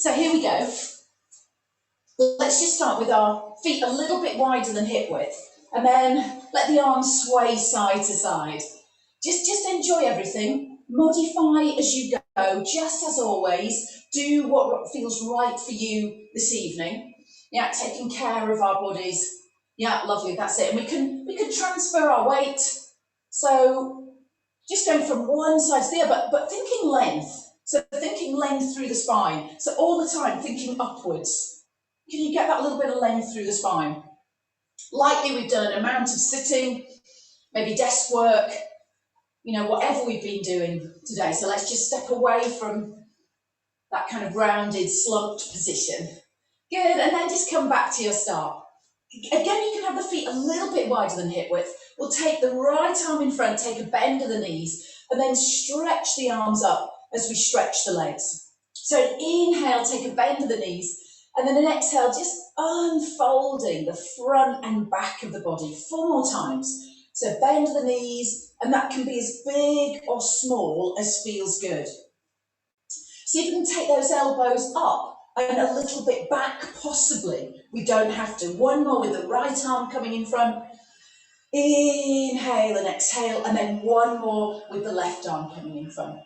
So here we go. Let's just start with our feet a little bit wider than hip width, and then let the arms sway side to side. Just enjoy everything. Modify as you go, just as always. Do what feels right for you this evening. Yeah, taking care of our bodies. Yeah, lovely, that's it. And we can transfer our weight. So just going from one side to the other, but thinking length. So thinking length through the spine. So all the time thinking upwards. Can you get that little bit of length through the spine? Likely we've done an amount of sitting, maybe desk work, you know, whatever we've been doing today. So let's just step away from that kind of rounded, slumped position. Good, and then just come back to your start. Again, you can have the feet a little bit wider than hip width. We'll take the right arm in front, take a bend of the knees, and then stretch the arms up as we stretch the legs. So inhale, take a bend of the knees, and then an exhale, just unfolding the front and back of the body 4 more times. So bend the knees, and that can be as big or small as feels good. See if you can take those elbows up and a little bit back, possibly. We don't have to. One more with the right arm coming in front. Inhale and exhale, and then one more with the left arm coming in front.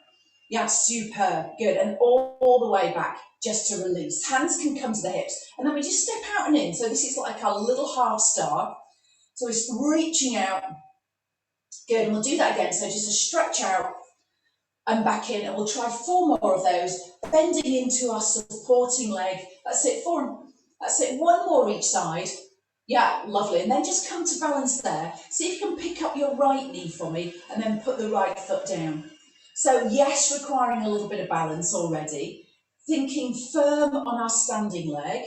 Yeah, superb, good. And all the way back, just to release. Hands can come to the hips, and then we just step out and in. So this is like our little half star. So it's reaching out. Good, and we'll do that again. So just a stretch out and back in, and we'll try 4 more of those, bending into our supporting leg. That's it, 4, that's it, 1 more each side. Yeah, lovely, and then just come to balance there. See if you can pick up your right knee for me, and then put the right foot down. So yes, requiring a little bit of balance already, thinking firm on our standing leg.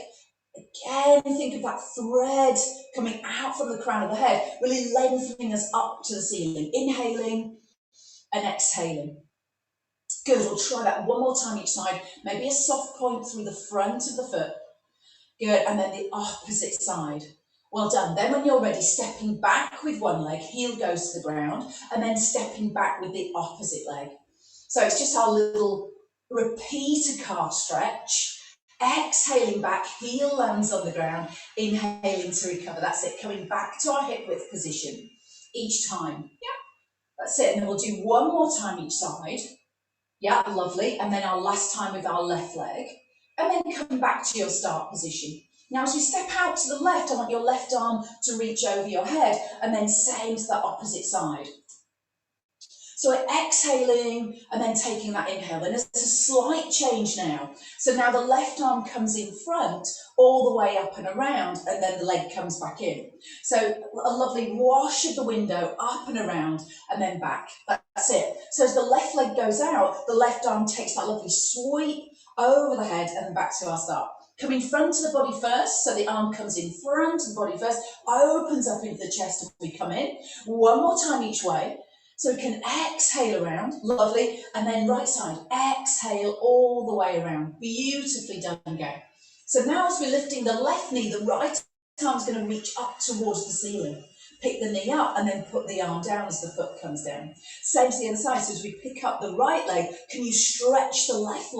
Again, think of that thread coming out from the crown of the head, really lengthening us up to the ceiling, inhaling and exhaling. Good, we'll try that 1 more time each side. Maybe a soft point through the front of the foot. Good, and then the opposite side. Well done. Then when you're ready, stepping back with one leg, heel goes to the ground, and then stepping back with the opposite leg. So it's just our little repeat a calf stretch. Exhaling back, heel lands on the ground, inhaling to recover. That's it, coming back to our hip width position each time. Yeah, that's it. And then we'll do 1 more time each side. Yeah, lovely. And then our last time with our left leg. And then come back to your start position. Now, as we step out to the left, I want your left arm to reach over your head, and then same to the opposite side. So we're exhaling and then taking that inhale. And there's a slight change now. So now the left arm comes in front, all the way up and around, and then the leg comes back in. So a lovely wash of the window, up and around, and then back. That's it. So as the left leg goes out, the left arm takes that lovely sweep over the head and then back to our start. Come in front of the body first, so the arm comes in front of the body first, opens up into the chest as we come in. 1 more time each way. So we can exhale around, lovely, and then right side, exhale all the way around. Beautifully done, go. So now as we're lifting the left knee, the right arm's going to reach up towards the ceiling. Pick the knee up and then put the arm down as the foot comes down. Same to the other side, so as we pick up the right leg, can you stretch the left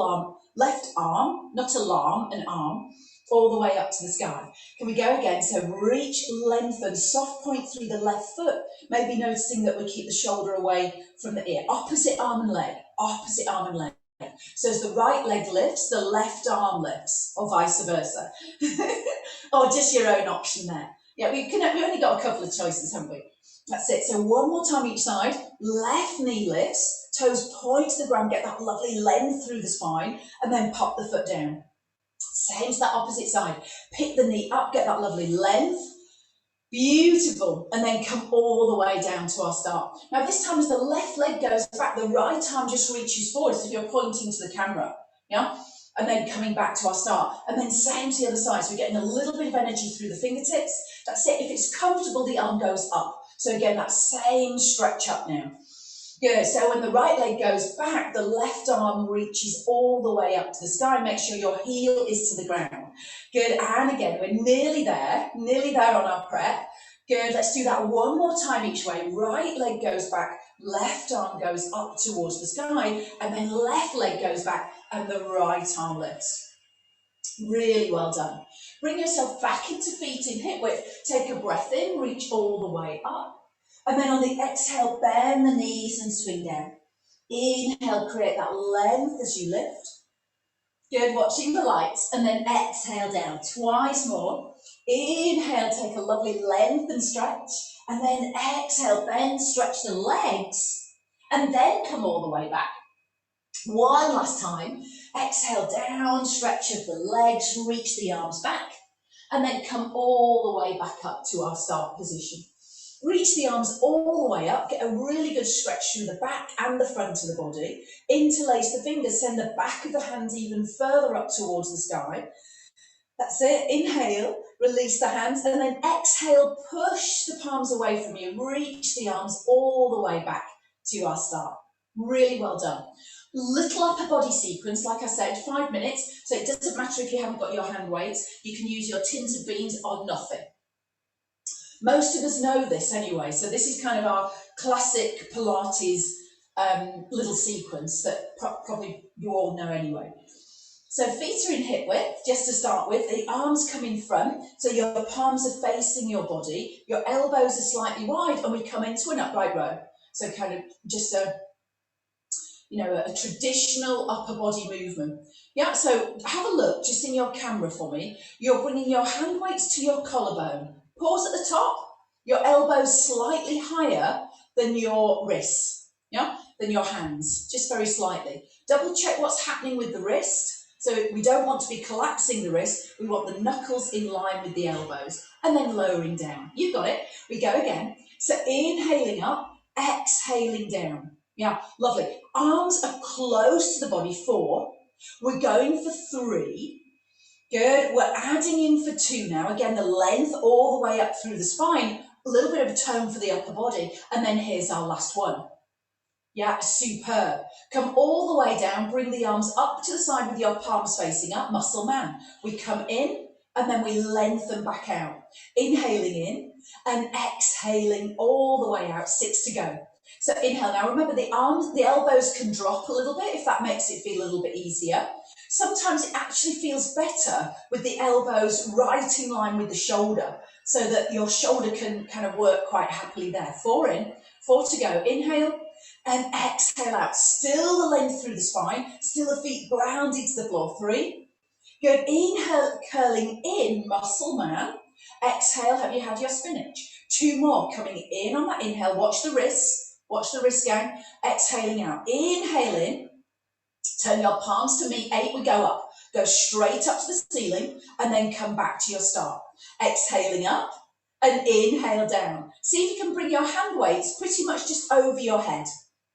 arm, not alarm, an arm, all the way up to the sky. Can we go again? So reach, lengthen, soft point through the left foot, maybe noticing that we keep the shoulder away from the ear. Opposite arm and leg, opposite arm and leg. So as the right leg lifts, the left arm lifts, or vice versa. Or just your own option there. Yeah, we've only got a couple of choices, haven't we? That's it. So 1 more time each side. Left knee lifts, toes point to the ground, get that lovely length through the spine, and then pop the foot down. Same to that opposite side. Pick the knee up, get that lovely length. Beautiful. And then come all the way down to our start. Now this time as the left leg goes back, the right arm just reaches forward as if you're pointing to the camera. Yeah? And then coming back to our start. And then same to the other side. So we're getting a little bit of energy through the fingertips. That's it. If it's comfortable, the arm goes up. So again, that same stretch up now. Good, so when the right leg goes back, the left arm reaches all the way up to the sky. Make sure your heel is to the ground. Good, and again, we're nearly there on our prep. Good, let's do that 1 more time each way. Right leg goes back, left arm goes up towards the sky, and then left leg goes back, and the right arm lifts. Really well done. Bring yourself back into feet in hip width. Take a breath in, reach all the way up. And then on the exhale, bend the knees and swing down. Inhale, create that length as you lift. Good, watching the lights. And then exhale down twice more. Inhale, take a lovely length and stretch. And then exhale, bend, stretch the legs. And then come all the way back. One last time. Exhale down, stretch of the legs, reach the arms back. And then come all the way back up to our start position. Reach the arms all the way up, get a really good stretch through the back and the front of the body. Interlace the fingers, send the back of the hands even further up towards the sky. That's it. Inhale, release the hands, and then exhale, push the palms away from you. Reach the arms all the way back to our start. Really well done. Little upper body sequence, like I said, 5 minutes. So it doesn't matter if you haven't got your hand weights. You can use your tins of beans or nothing. Most of us know this anyway, so this is kind of our classic Pilates little sequence that probably you all know anyway. So feet are in hip width, just to start with. The arms come in front, so your palms are facing your body. Your elbows are slightly wide, and we come into an upright row. So kind of just a traditional upper body movement. Yeah, so have a look just in your camera for me. You're bringing your hand weights to your collarbone. Pause at the top, your elbows slightly higher than your wrists, than your hands, just very slightly. Double check what's happening with the wrist. So we don't want to be collapsing the wrist, we want the knuckles in line with the elbows, and then lowering down. You've got it. We go again. So inhaling up, exhaling down. Yeah, lovely. Arms are close to the body, 4. We're going for 3. Good. We're adding in for 2 now. Again, the length all the way up through the spine. A little bit of a tone for the upper body. And then here's our last one. Yeah, superb. Come all the way down. Bring the arms up to the side with your palms facing up. Muscle man. We come in and then we lengthen back out. Inhaling in and exhaling all the way out. 6 to go. So inhale. Now remember, the elbows can drop a little bit if that makes it feel a little bit easier. Sometimes it actually feels better with the elbows right in line with the shoulder, so that your shoulder can kind of work quite happily there. 4 in, 4 to go. Inhale and exhale out. Still the length through the spine, still the feet grounded to the floor. 3. Good. Inhale, curling in, muscle man. Exhale, have you had your spinach? 2 more coming in on that inhale. Watch the wrists. Watch the wrist gang. Exhaling out. Inhale in. Turn your palms to meet. 8, we go up. Go straight up to the ceiling and then come back to your start. Exhaling up and inhale down. See if you can bring your hand weights pretty much just over your head.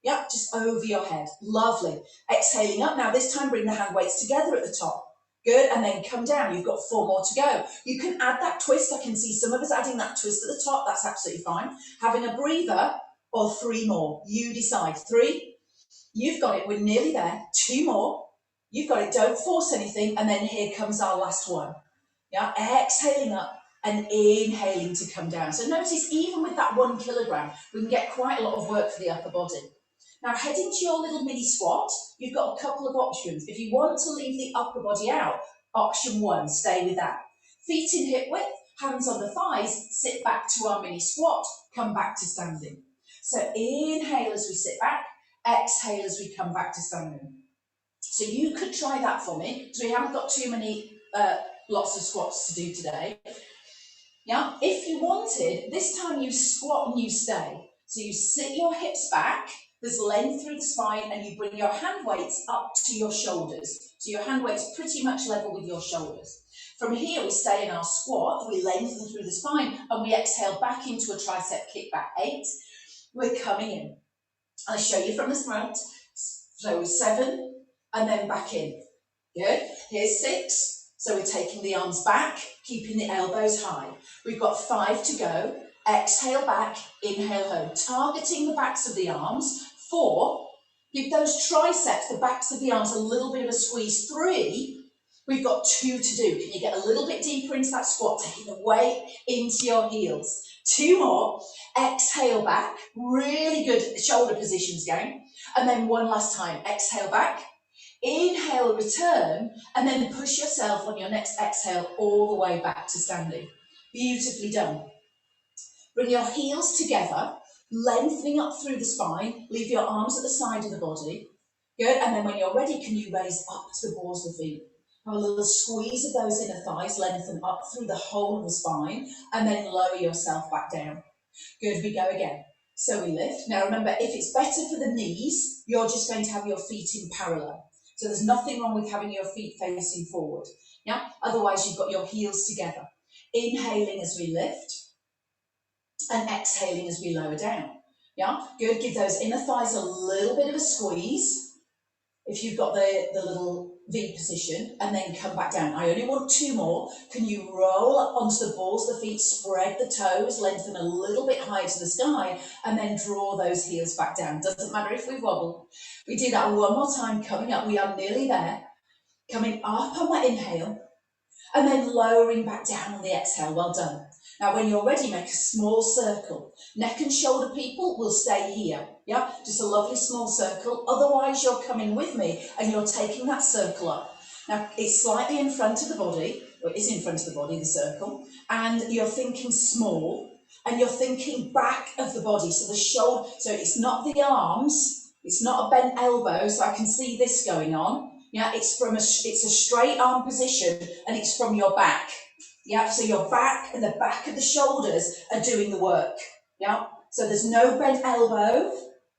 Yep, just over your head. Lovely. Exhaling up. Now this time bring the hand weights together at the top. Good, and then come down. You've got 4 more to go. You can add that twist. I can see some of us adding that twist at the top. That's absolutely fine. Having a breather or 3 more. You decide. 3. You've got it. We're nearly there. 2 more. You've got it. Don't force anything. And then here comes our last one. Yeah, exhaling up and inhaling to come down. So notice even with that 1 kilogram, we can get quite a lot of work for the upper body. Now heading to your little mini squat, you've got a couple of options. If you want to leave the upper body out, option 1, stay with that. Feet in hip width, hands on the thighs, sit back to our mini squat, come back to standing. So inhale as we sit back, exhale as we come back to standing. So you could try that for me, because we haven't got too many lots of squats to do today. Yeah, if you wanted, this time you squat and you stay. So you sit your hips back, there's length through the spine, and you bring your hand weights up to your shoulders. So your hand weights pretty much level with your shoulders. From here, we stay in our squat, we lengthen through the spine, and we exhale back into a tricep kickback. 8, we're coming in. I'll show you from the front. So 7, and then back in. Good. Here's 6. So we're taking the arms back, keeping the elbows high. We've got 5 to go. Exhale back, inhale home. Targeting the backs of the arms. 4, give those triceps, the backs of the arms, a little bit of a squeeze. 3, we've got 2 to do. Can you get a little bit deeper into that squat, taking the weight into your heels? 2 more. Exhale back. Really good shoulder positions going. And then 1 last time. Exhale back. Inhale, return, and then push yourself on your next exhale all the way back to standing. Beautifully done. Bring your heels together, lengthening up through the spine. Leave your arms at the side of the body. Good, and then when you're ready, can you raise up to the balls of the feet? Have a little squeeze of those inner thighs, lengthen up through the whole of the spine, and then lower yourself back down. Good, we go again. So we lift. Now remember, if it's better for the knees, you're just going to have your feet in parallel. So there's nothing wrong with having your feet facing forward. Yeah, otherwise you've got your heels together. Inhaling as we lift, and exhaling as we lower down. Yeah, good. Give those inner thighs a little bit of a squeeze if you've got the little V position, and then come back down. I only want 2 more. Can you roll up onto the balls of the feet, spread the toes, lengthen a little bit higher to the sky, and then draw those heels back down. Doesn't matter if we wobble. We do that one more time. Coming up, we are nearly there. Coming up on that inhale, and then lowering back down on the exhale. Well done. Now, when you're ready, make a small circle. Neck and shoulder people will stay here. Yeah, just a lovely small circle. Otherwise, you're coming with me and you're taking that circle up. Now, it's slightly in front of the body, or it is in front of the body, the circle, and you're thinking small, and you're thinking back of the body. So the shoulder, so it's not the arms, it's not a bent elbow, so I can see this going on. Yeah, it's a straight arm position, and it's from your back. Yeah, so your back and the back of the shoulders are doing the work. Yeah, so there's no bent elbow.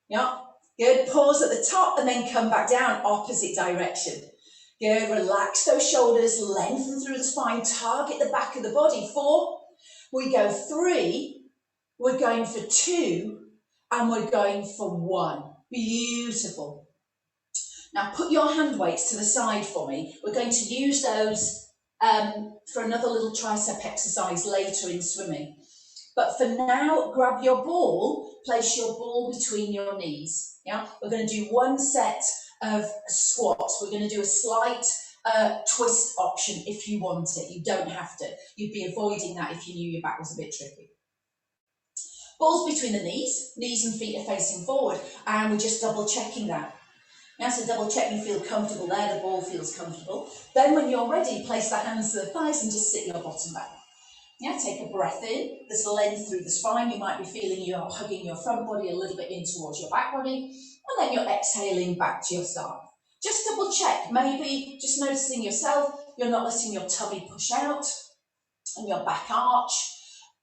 Yeah, good. Pause at the top and then come back down, opposite direction. Good. Relax those shoulders, lengthen through the spine, target the back of the body. 4, we go 3, we're going for 2, and we're going for 1. Beautiful. Now put your hand weights to the side for me. We're going to use those for another little tricep exercise later in swimming. But for now, grab your ball, place your ball between your knees. Yeah, we're going to do 1 set of squats. We're going to do a slight twist option if you want it. You don't have to. You'd be avoiding that if you knew your back was a bit tricky. Balls between the knees and feet are facing forward, and we're just double checking that. Now, so double check you feel comfortable there, the ball feels comfortable. Then when you're ready, place the hands to the thighs and just sit your bottom back. Yeah, take a breath in, there's length through the spine, you might be feeling you're hugging your front body a little bit in towards your back body, and then you're exhaling back to your start. Just double check, maybe just noticing yourself, you're not letting your tummy push out, and your back arch,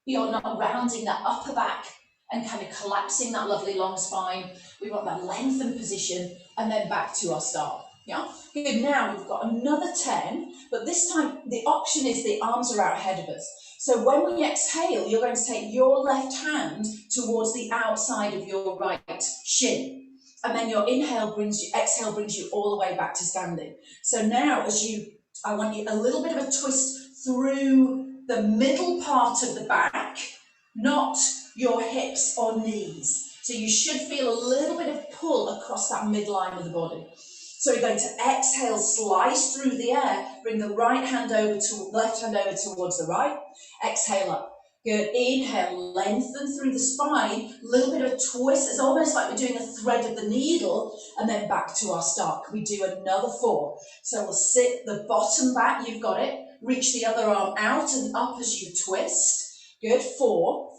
you're not rounding that upper back, and kind of collapsing that lovely long spine. We want that lengthened position, and then back to our start. Yeah, good. Now we've got another 10, but this time the option is the arms are out ahead of us. So when we exhale, you're going to take your left hand towards the outside of your right shin, and then your exhale brings you all the way back to standing. So now, I want you a little bit of a twist through the middle part of the back, not your hips or knees. So you should feel a little bit of pull across that midline of the body. So we're going to exhale, slice through the air, bring the left hand over towards the right, exhale up. Good, inhale, lengthen through the spine, a little bit of a twist, it's almost like we're doing a thread of the needle, and then back to our start. Can we do another 4? So we'll sit the bottom back, you've got it, reach the other arm out and up as you twist. Good, 4.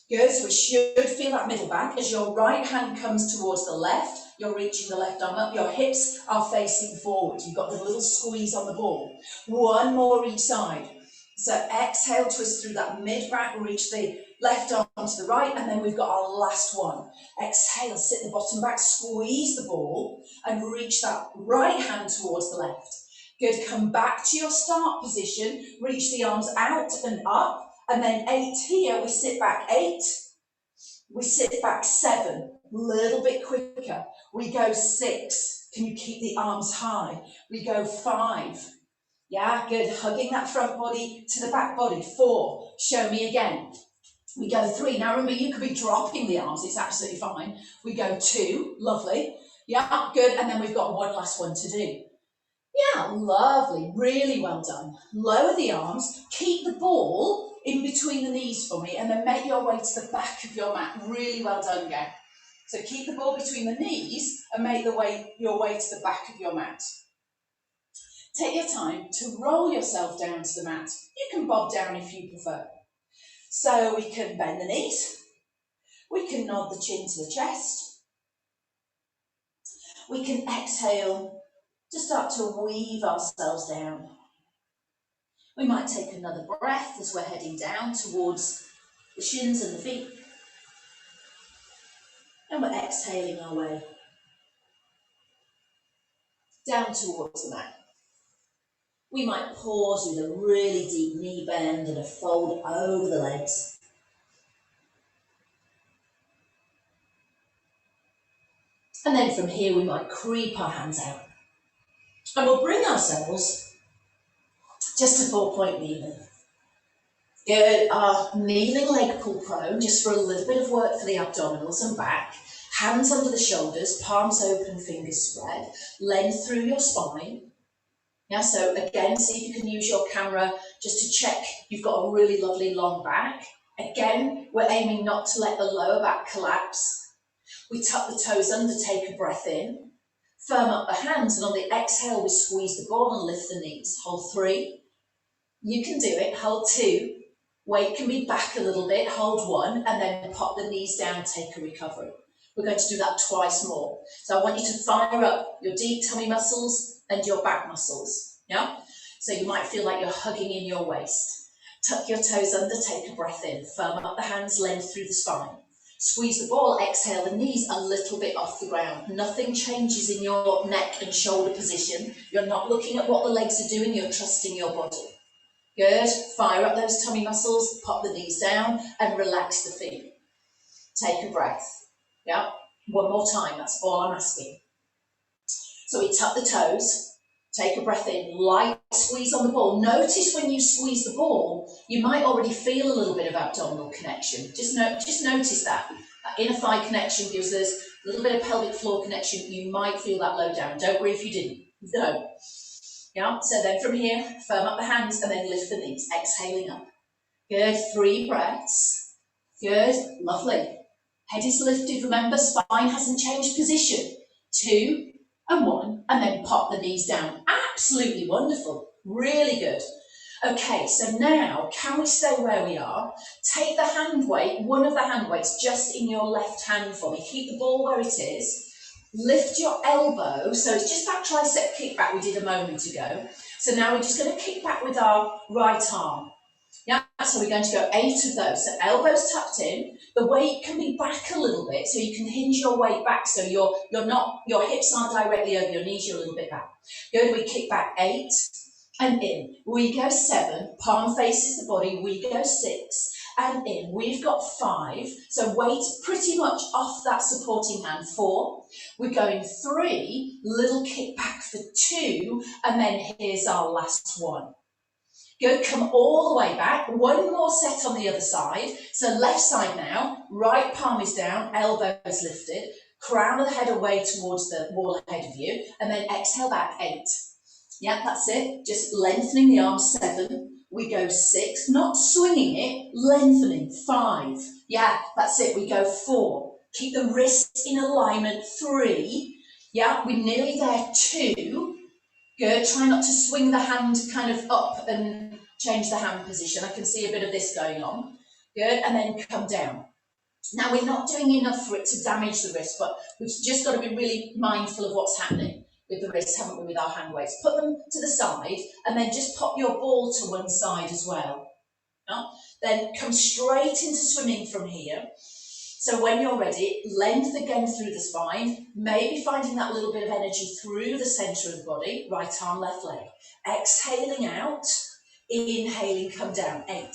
Good, so we should feel that middle back. As your right hand comes towards the left, you're reaching the left arm up, your hips are facing forward. You've got the little squeeze on the ball. 1 more each side. So exhale, twist through that mid-back, reach the left arm to the right, and then we've got our last one. Exhale, sit the bottom back, squeeze the ball, and reach that right hand towards the left. Good, come back to your start position, reach the arms out and up, and then 8 here, we sit back 8, we sit back 7, a little bit quicker, we go 6, can you keep the arms high, we go 5, yeah, good, hugging that front body to the back body, 4, show me again, we go 3, now remember you could be dropping the arms, it's absolutely fine, we go 2, lovely, yeah, good, and then we've got one last one to do. Yeah, lovely, really well done. Lower the arms, keep the ball in between the knees for me, and then make your way to the back of your mat. Really well done, gang. So keep the ball between the knees and make your way to the back of your mat. Take your time to roll yourself down to the mat. You can bob down if you prefer. So we can bend the knees, we can nod the chin to the chest, we can exhale to start to weave ourselves down. We might take another breath as we're heading down towards the shins and the feet. And we're exhaling our way down towards the mat. We might pause with a really deep knee bend and a fold over the legs. And then from here we might creep our hands out. And we'll bring ourselves just to 4-point kneeling. Good, our kneeling leg pull prone, just for a little bit of work for the abdominals and back. Hands under the shoulders, palms open, fingers spread. Length through your spine. Yeah, so again, see if you can use your camera just to check you've got a really lovely long back. Again, we're aiming not to let the lower back collapse. We tuck the toes under, take a breath in. Firm up the hands, and on the exhale, we squeeze the ball and lift the knees. Hold 3. You can do it. Hold 2. Weight can be back a little bit. Hold 1, and then pop the knees down, take a recovery. We're going to do that twice more. So I want you to fire up your deep tummy muscles and your back muscles. Yeah? So you might feel like you're hugging in your waist. Tuck your toes under, take a breath in. Firm up the hands, length through the spine. Squeeze the ball, exhale the knees a little bit off the ground. Nothing changes in your neck and shoulder position. You're not looking at what the legs are doing, you're trusting your body. Good, fire up those tummy muscles, pop the knees down and relax the feet. Take a breath. Yeah, one more time, that's all I'm asking. So we tuck the toes, take a breath in, light squeeze on the ball. Notice when you squeeze the ball, you might already feel a little bit of abdominal connection. Just notice that. That inner thigh connection gives us a little bit of pelvic floor connection. You might feel that low down. Don't worry if you didn't. No. Yeah, so then from here, firm up the hands and then lift the knees, exhaling up. Good, 3 breaths. Good, lovely. Head is lifted, remember, spine hasn't changed position. 2 and 1, and then pop the knees down. Absolutely wonderful, really good. Okay, so now, can we stay where we are? Take the hand weight, one of the hand weights, just in your left hand for me. Keep the ball where it is. Lift your elbow, so it's just that tricep kickback we did a moment ago. So now we're just going to kick back with our right arm. Yeah, so we're going to go 8 of those. So elbows tucked in, the weight can be back a little bit, so you can hinge your weight back, so your hips aren't directly over your knees, you're a little bit back. Good, we kick back 8 and in. We go 7, palm faces the body, we go 6 and in. We've got 5, so weight pretty much off that supporting hand. 4, we're going 3, little kick back for 2, and then here's our last one. Good, come all the way back. One more set on the other side. So left side now, right palm is down, elbows lifted, crown of the head away towards the wall ahead of you, and then exhale back, 8. Yeah, that's it. Just lengthening the arms, 7. We go 6, not swinging it, lengthening, 5. Yeah, that's it. We go 4. Keep the wrists in alignment, 3. Yeah, we're nearly there, 2. Good, try not to swing the hand kind of up and change the hand position. I can see a bit of this going on. Good, and then come down. Now we're not doing enough for it to damage the wrist, but we've just got to be really mindful of what's happening with the wrists, haven't we, with our hand weights. Put them to the side and then just pop your ball to one side as well. Yeah? Then come straight into swimming from here. So when you're ready, length again through the spine, maybe finding that little bit of energy through the centre of the body, right arm, left leg. Exhaling out, inhaling, come down, 8.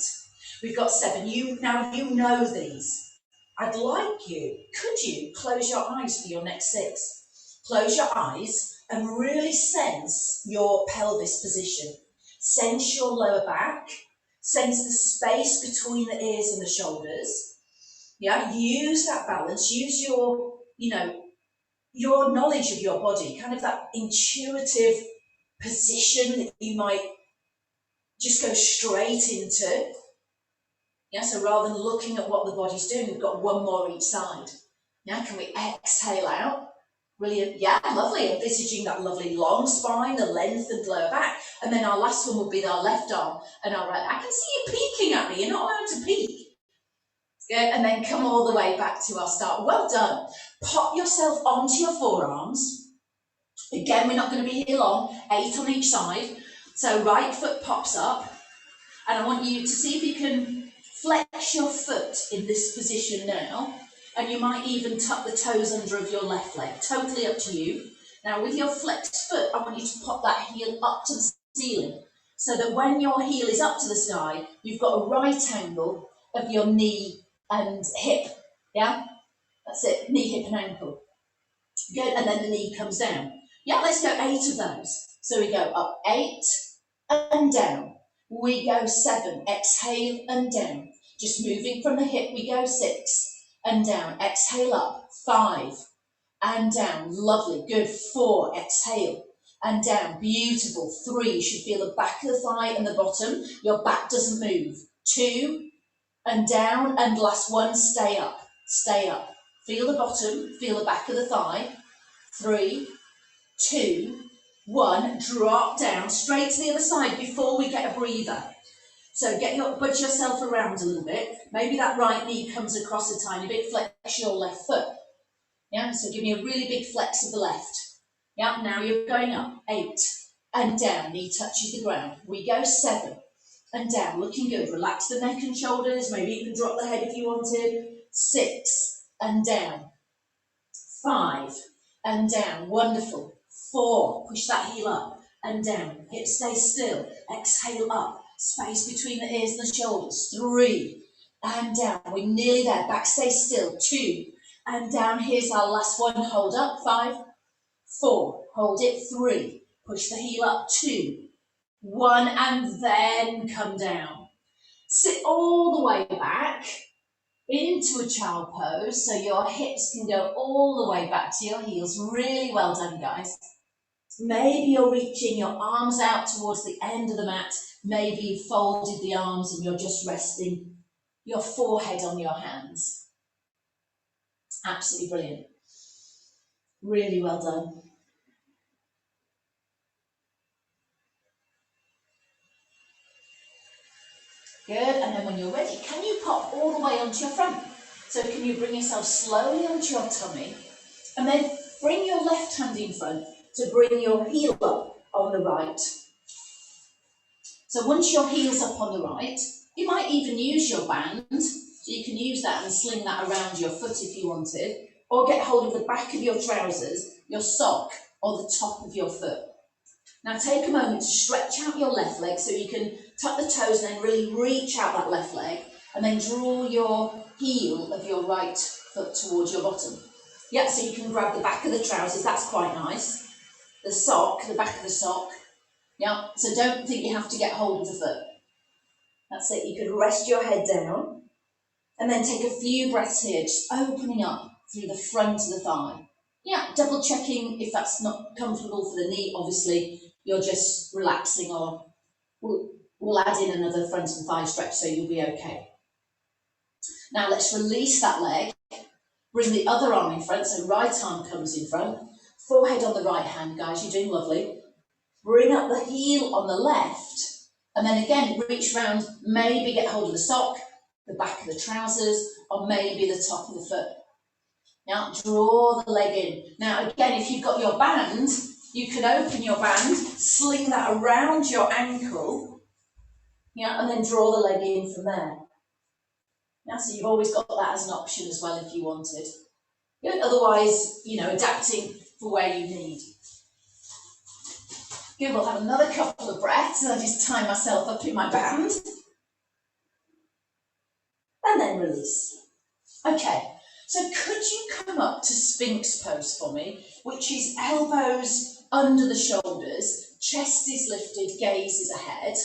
We've got 7. Now you know these. I'd like you, could you close your eyes for your next 6? Close your eyes and really sense your pelvis position. Sense your lower back, sense the space between the ears and the shoulders. Yeah, use that balance, use your, your knowledge of your body, kind of that intuitive position that you might just go straight into. Yeah, so rather than looking at what the body's doing, we've got one more each side. Now, can we exhale out? Brilliant. Yeah, lovely. Envisaging that lovely long spine, the length and lower back. And then our last one would be our left arm and our right. I can see you peeking at me. You're not allowed to peek. Good. And then come all the way back to our start. Well done. Pop yourself onto your forearms. Again, we're not going to be here long. 8 on each side. So right foot pops up. And I want you to see if you can flex your foot in this position now. And you might even tuck the toes under of your left leg. Totally up to you. Now with your flexed foot, I want you to pop that heel up to the ceiling. So that when your heel is up to the sky, you've got a right angle of your knee and hip. Yeah? That's it. Knee, hip and ankle. Good. And then the knee comes down. Yeah, let's go 8 of those. So we go up 8 and down. We go 7. Exhale and down. Just moving from the hip, we go 6. And down, exhale up, 5, and down, lovely, good, 4, exhale, and down, beautiful, 3, you should feel the back of the thigh and the bottom, your back doesn't move, 2, and down, and last one, stay up, feel the bottom, feel the back of the thigh, 3, 2, 1, drop down, straight to the other side before we get a breather. So budge yourself around a little bit. Maybe that right knee comes across a tiny bit. Flex your left foot. Yeah, so give me a really big flex of the left. Yeah, now you're going up. 8 and down. Knee touches the ground. We go 7 and down. Looking good. Relax the neck and shoulders. Maybe you can drop the head if you wanted. 6 and down. 5 and down. Wonderful. 4. Push that heel up and down. Hips stay still. Exhale up. Space between the ears and the shoulders. 3 and down. We're nearly there. Back stay still. 2 and down. Here's our last one. Hold up. 5, 4. Hold it. 3. Push the heel up. 2, 1 and then come down. Sit all the way back into a child pose so your hips can go all the way back to your heels. Really well done, guys. Maybe you're reaching your arms out towards the end of the mat. Maybe you've folded the arms and you're just resting your forehead on your hands. Absolutely brilliant. Really well done. Good, and then when you're ready, can you pop all the way onto your front? So can you bring yourself slowly onto your tummy, and then bring your left hand in front to bring your heel up on the right. So once your heel's up on the right, you might even use your band, so you can use that and sling that around your foot if you wanted, or get hold of the back of your trousers, your sock, or the top of your foot. Now take a moment to stretch out your left leg so you can tuck the toes and then really reach out that left leg, and then draw your heel of your right foot towards your bottom. Yeah, so you can grab the back of the trousers, that's quite nice. The sock, the back of the sock. Yeah, so don't think you have to get hold of the foot. That's it, you could rest your head down and then take a few breaths here, just opening up through the front of the thigh. Yeah, double checking if that's not comfortable for the knee, obviously you're just relaxing, or we'll add in another front and thigh stretch so you'll be okay. Now let's release that leg, bring the other arm in front, so right arm comes in front, forehead on the right hand, guys, you're doing lovely. Bring up the heel on the left, and then again, reach round, maybe get hold of the sock, the back of the trousers, or maybe the top of the foot. Now, draw the leg in. Now, again, if you've got your band, you can open your band, sling that around your ankle, yeah, and then draw the leg in from there. Now, so you've always got that as an option as well if you wanted. Good. Otherwise, adapting for where you need. Good, we'll have another couple of breaths. I'll just tie myself up in my band. And then release. Okay, so could you come up to Sphinx pose for me, which is elbows under the shoulders, chest is lifted, gaze is ahead,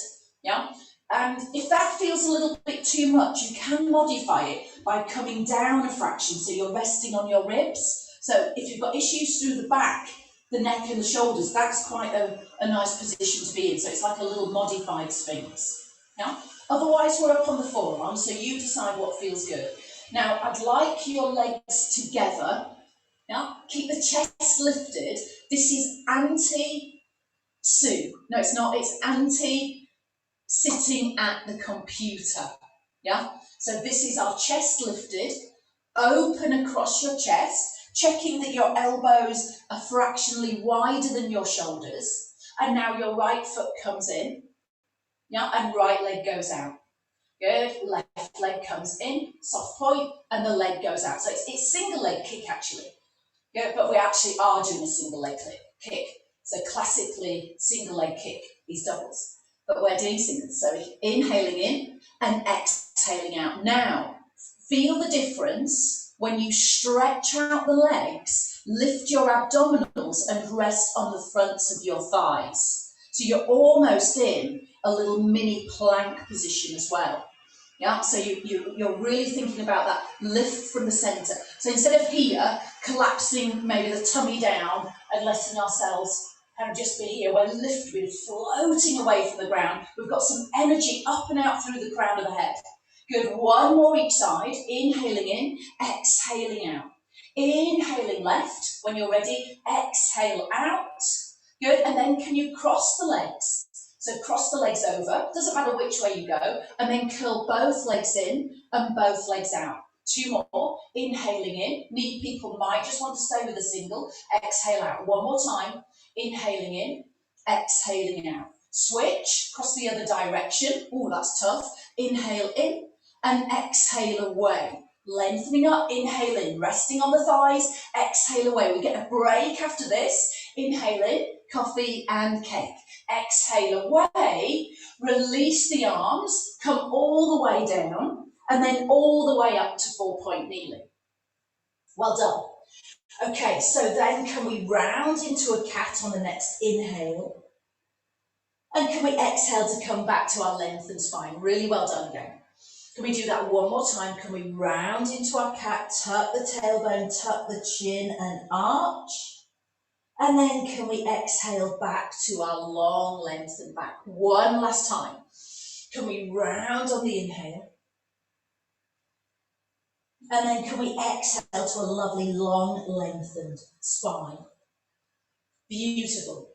yeah? And if that feels a little bit too much, you can modify it by coming down a fraction, so you're resting on your ribs. So if you've got issues through the back, the neck and the shoulders, that's quite a nice position to be in. So it's like a little modified Sphinx. Yeah? Otherwise, we're up on the forearms, so you decide what feels good. Now, I'd like your legs together Yeah, keep the chest lifted. This is anti-Sue. No, it's not. It's anti-sitting at the computer. Yeah, so this is our chest lifted, open across your chest, checking that your elbows are fractionally wider than your shoulders. And now your right foot comes in, yeah, and right leg goes out. Good, left leg comes in, soft point, and the leg goes out. So it's single leg kick actually. Yeah, but we actually are doing a single leg kick. So classically, single leg kick is doubles. But we're doing singles. So inhaling in and exhaling out. Now, feel the difference when you stretch out the legs, lift your abdominals and rest on the fronts of your thighs. So you're almost in a little mini plank position as well. Yeah, so you're really thinking about that lift from the centre. So instead of here, collapsing maybe the tummy down and letting ourselves kind of just be here, we're lifting, floating away from the ground. We've got some energy up and out through the crown of the head. Good, one more each side. Inhaling in, exhaling out. Inhaling left when you're ready, exhale out. Good, and then can you cross the legs? So cross the legs over, doesn't matter which way you go, and then curl both legs in and both legs out. Two more, inhaling in, neat people might just want to stay with a single, exhale out. One more time, inhaling in, exhaling out. Switch, cross the other direction, oh that's tough, inhale in and exhale away. Lengthening up, inhale in, resting on the thighs, exhale away. We get a break after this, inhale in, coffee and cake. Exhale away, release the arms, come all the way down, and then all the way up to 4-point kneeling. Well done. Okay, so then can we round into a cat on the next inhale? And can we exhale to come back to our lengthened spine? Really well done again. Can we do that one more time? Can we round into our cat, tuck the tailbone, tuck the chin and arch? And then can we exhale back to our long lengthened back? One last time. Can we round on the inhale? And then can we exhale to a lovely long lengthened spine? Beautiful.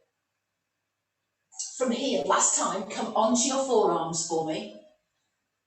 From here, last time, come onto your forearms for me.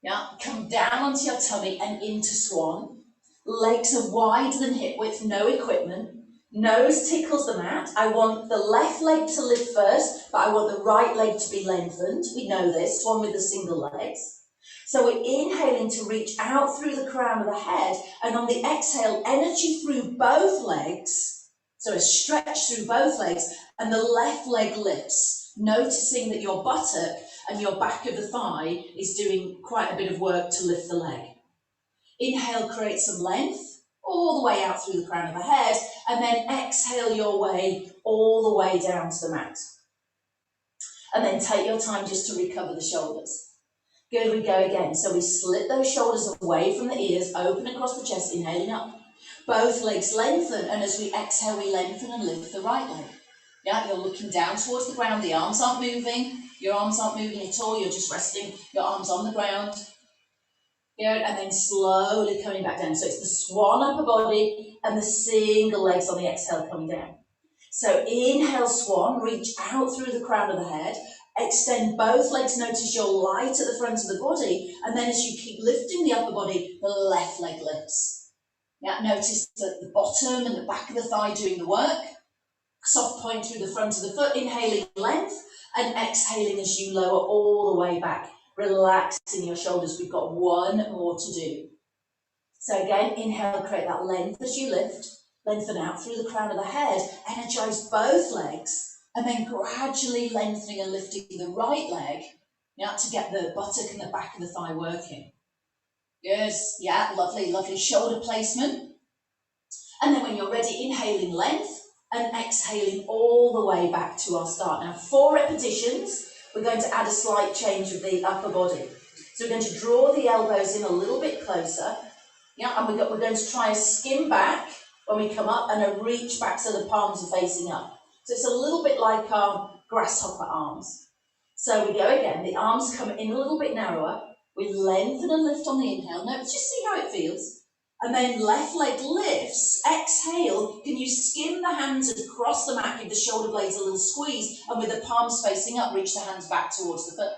Yeah, come down onto your tummy and into swan. Legs are wider than hip width, no equipment. Nose tickles the mat. I want the left leg to lift first, but I want the right leg to be lengthened. We know this, swan with the single legs. So we're inhaling to reach out through the crown of the head, and on the exhale, energy through both legs. So a stretch through both legs, and the left leg lifts, noticing that your buttock and your back of the thigh is doing quite a bit of work to lift the leg. Inhale, create some length, all the way out through the crown of the head, and then exhale your way all the way down to the mat. And then take your time just to recover the shoulders. Good, we go again. So we slip those shoulders away from the ears, open across the chest, inhaling up. Both legs lengthen, and as we exhale, we lengthen and lift the right leg. Yeah, you're looking down towards the ground, the arms aren't moving, your arms aren't moving at all, you're just resting your arms on the ground. Good, and then slowly coming back down. So it's the swan upper body and the single legs on the exhale coming down. So inhale swan, reach out through the crown of the head, extend both legs, notice you're light at the front of the body, and then as you keep lifting the upper body, the left leg lifts. Yeah, notice that the bottom and the back of the thigh doing the work. Soft point through the front of the foot, inhaling length, and exhaling as you lower all the way back. Relaxing your shoulders. We've got one more to do. So again, inhale, create that length as you lift. Lengthen out through the crown of the head. Energize both legs. And then gradually lengthening and lifting the right leg, yeah, to get the buttock and the back of the thigh working. Good. Yeah, lovely, lovely shoulder placement. And then when you're ready, inhaling length and exhaling all the way back to our start. Now, 4 repetitions. We're going to add a slight change of the upper body. So we're going to draw the elbows in a little bit closer. Yeah, and we're going to try a skim back when we come up and a reach back so the palms are facing up. So it's a little bit like our grasshopper arms. So we go again. The arms come in a little bit narrower. We lengthen and lift on the inhale. Now, just see how it feels. And then left leg lifts, exhale. Can you skim the hands across the mat, give the shoulder blades a little squeeze, and with the palms facing up, reach the hands back towards the foot.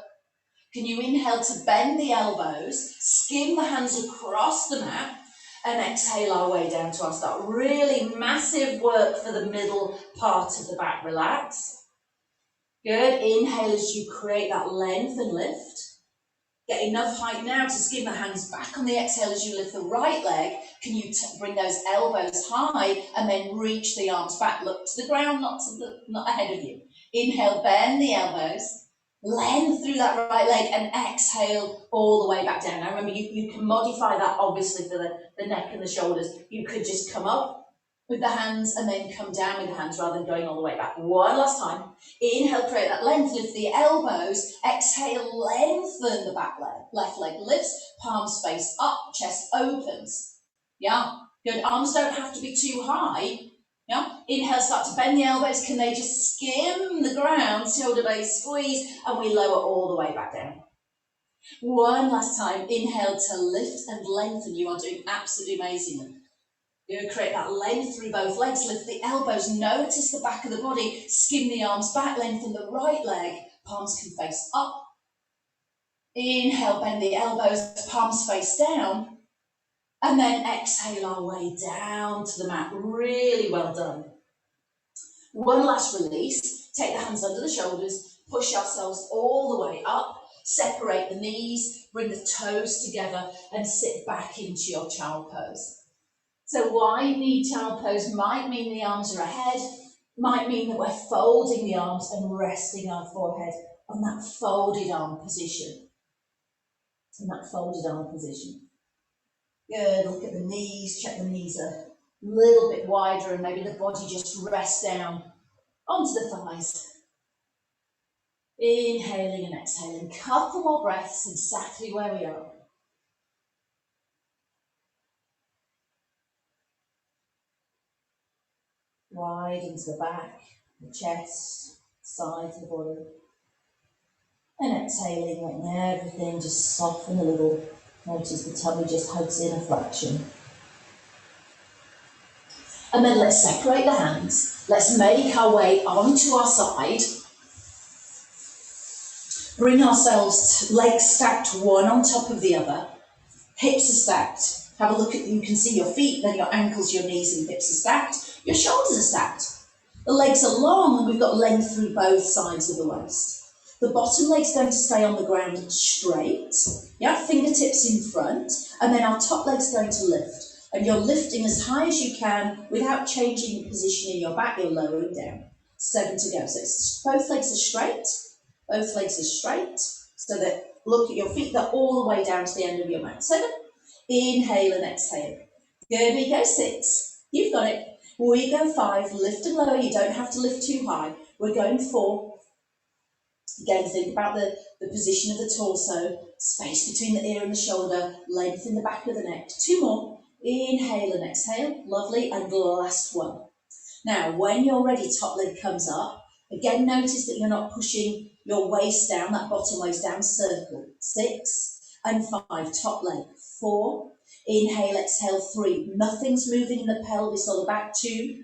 Can you inhale to bend the elbows, skim the hands across the mat, and exhale our way down to our start. Really massive work for the middle part of the back. Relax. Good. Inhale as you create that length and lift. Get enough height now to skim the hands back on the exhale as you lift the right leg. Can you bring those elbows high and then reach the arms back? Look to the ground, not ahead of you. Inhale, bend the elbows. Length through that right leg and exhale all the way back down. Now remember, you can modify that obviously for the neck and the shoulders. You could just come up with the hands and then come down with the hands rather than going all the way back. One last time. Inhale, create that length, lift the elbows. Exhale, lengthen the back leg. Left leg lifts, palms face up, chest opens. Yeah, good. Arms don't have to be too high. Yeah, inhale, start to bend the elbows. Can they just skim the ground? Shoulder blades squeeze, and we lower all the way back down. One last time. Inhale to lift and lengthen. You are doing absolutely amazing. You're going to create that length through both legs. Lift the elbows. Notice the back of the body. Skim the arms back. Lengthen the right leg. Palms can face up. Inhale, bend the elbows. Palms face down. And then exhale our way down to the mat. Really well done. One last release. Take the hands under the shoulders. Push ourselves all the way up. Separate the knees. Bring the toes together and sit back into your child pose. So wide knee child pose might mean the arms are ahead, might mean that we're folding the arms and resting our forehead on that folded arm position. In that folded arm position. Good, look at the knees, check the knees are a little bit wider and maybe the body just rests down onto the thighs. Inhaling and exhaling, couple more breaths exactly where we are. Wide into the back, the chest, sides of the body. And exhaling, letting everything just soften a little. Notice the tummy just hugs in a fraction. And then let's separate the hands. Let's make our way onto our side. Bring ourselves to legs stacked one on top of the other. Hips are stacked. Have a look at, you can see your feet, then your ankles, your knees and hips are stacked. Your shoulders are stacked. The legs are long and we've got length through both sides of the waist. The bottom leg's going to stay on the ground straight. Yeah, fingertips in front. And then our top leg's going to lift. And you're lifting as high as you can without changing the position in your back. You're lowering down. 7 to go. So it's, both legs are straight. Both legs are straight. So that, look at your feet, they're all the way down to the end of your mat. 7. Inhale and exhale. Good, we go 6. You've got it. We go 5. Lift and lower. You don't have to lift too high. We're going 4. Again, think about the position of the torso, space between the ear and the shoulder, length in the back of the neck. 2 more. Inhale and exhale. Lovely. And the last one. Now, when you're ready, top leg comes up. Again, notice that you're not pushing your waist down, that bottom waist down. Circle. 6 and 5. Top leg. 4. Inhale, exhale. 3. Nothing's moving in the pelvis or the back. 2